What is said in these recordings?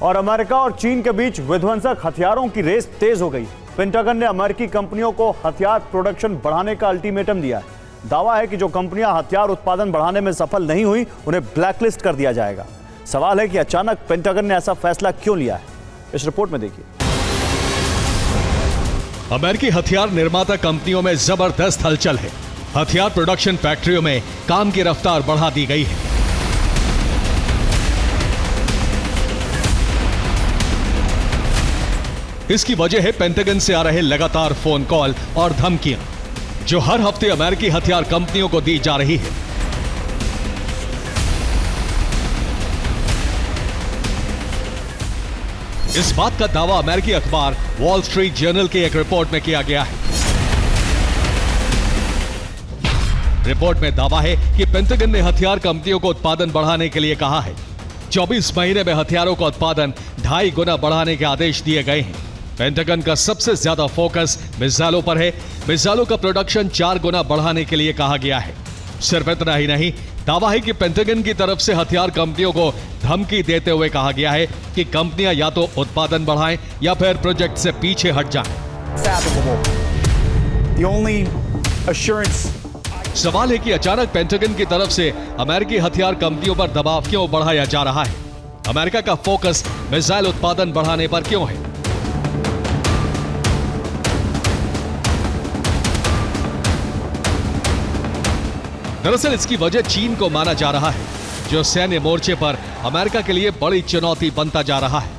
और अमेरिका और चीन के बीच विध्वंसक हथियारों की रेस तेज हो गई। पेंटागन ने अमेरिकी कंपनियों को हथियार प्रोडक्शन बढ़ाने का अल्टीमेटम दिया है। दावा है कि जो कंपनियां हथियार उत्पादन बढ़ाने में सफल नहीं हुई उन्हें ब्लैकलिस्ट कर दिया जाएगा। सवाल है कि अचानक पेंटागन ने ऐसा फैसला क्यों लिया है। इस रिपोर्ट में देखिए। अमेरिकी हथियार निर्माता कंपनियों में जबरदस्त हलचल है। हथियार प्रोडक्शन फैक्ट्रियों में काम की रफ्तार बढ़ा दी गई है। इसकी वजह है पेंटागन से आ रहे लगातार फोन कॉल और धमकियां, जो हर हफ्ते अमेरिकी हथियार कंपनियों को दी जा रही है। इस बात का दावा अमेरिकी अखबार वॉल स्ट्रीट जर्नल की एक रिपोर्ट में किया गया है। रिपोर्ट में दावा है कि पेंटागन ने हथियार कंपनियों को उत्पादन बढ़ाने के लिए कहा है। 24 महीने में हथियारों का उत्पादन 2.5 गुना बढ़ाने के आदेश दिए गए हैं। पेंटागन का सबसे ज्यादा फोकस मिसाइलों पर है। मिसाइलों का प्रोडक्शन 4 गुना बढ़ाने के लिए कहा गया है। सिर्फ इतना ही नहीं, दावा है कि पेंटागन की तरफ से हथियार कंपनियों को धमकी देते हुए कहा गया है कि कंपनियां या तो उत्पादन बढ़ाएं या फिर प्रोजेक्ट से पीछे हट जाएं। सवाल है कि अचानक पेंटागन की तरफ से अमेरिकी हथियार कंपनियों पर दबाव क्यों बढ़ाया जा रहा है? अमेरिका का फोकस मिसाइल उत्पादन बढ़ाने पर क्यों है? दरअसल इसकी वजह चीन को माना जा रहा है, जो सैन्य मोर्चे पर अमेरिका के लिए बड़ी चुनौती बनता जा रहा है।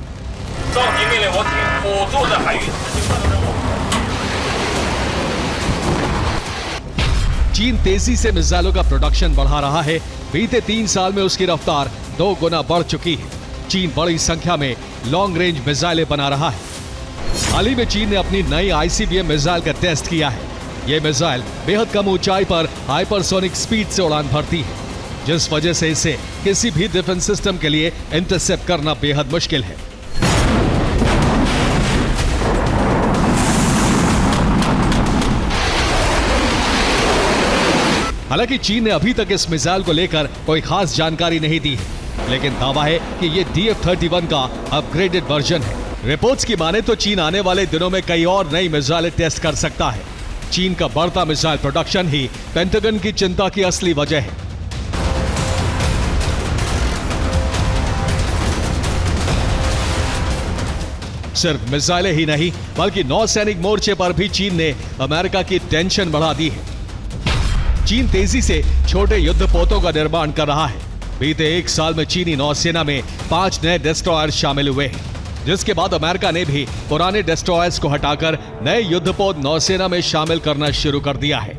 चीन तेजी से मिसाइलों का प्रोडक्शन बढ़ा रहा है। बीते 3 साल में उसकी रफ्तार 2 गुना बढ़ चुकी है। चीन बड़ी संख्या में लॉन्ग रेंज मिसाइलें बना रहा है। हाल ही में चीन ने अपनी नई ICBM मिसाइल का टेस्ट किया है। यह मिसाइल बेहद कम ऊंचाई पर हाइपरसोनिक स्पीड से उड़ान भरती है, जिस वजह से इसे किसी भी डिफेंस सिस्टम के लिए इंटरसेप्ट करना बेहद मुश्किल है। हालांकि चीन ने अभी तक इस मिसाइल को लेकर कोई खास जानकारी नहीं दी है, लेकिन दावा है कि यह DF-31 का अपग्रेडेड वर्जन है। रिपोर्ट्स की माने तो चीन आने वाले दिनों में कई और नई मिसाइलें टेस्ट कर सकता है। चीन का बढ़ता मिसाइल प्रोडक्शन ही पेंटागन की चिंता की असली वजह है। सिर्फ मिसाइलें ही नहीं, बल्कि नौसैनिक मोर्चे पर भी चीन ने अमेरिका की टेंशन बढ़ा दी है। चीन तेजी से छोटे युद्धपोतों का निर्माण कर रहा है। बीते 1 साल में चीनी नौसेना में 5 नए डेस्ट्रॉयर शामिल हुए हैं, जिसके बाद अमेरिका ने भी पुराने डेस्ट्रॉयर्स को हटाकर नए युद्धपोत नौसेना में शामिल करना शुरू कर दिया है।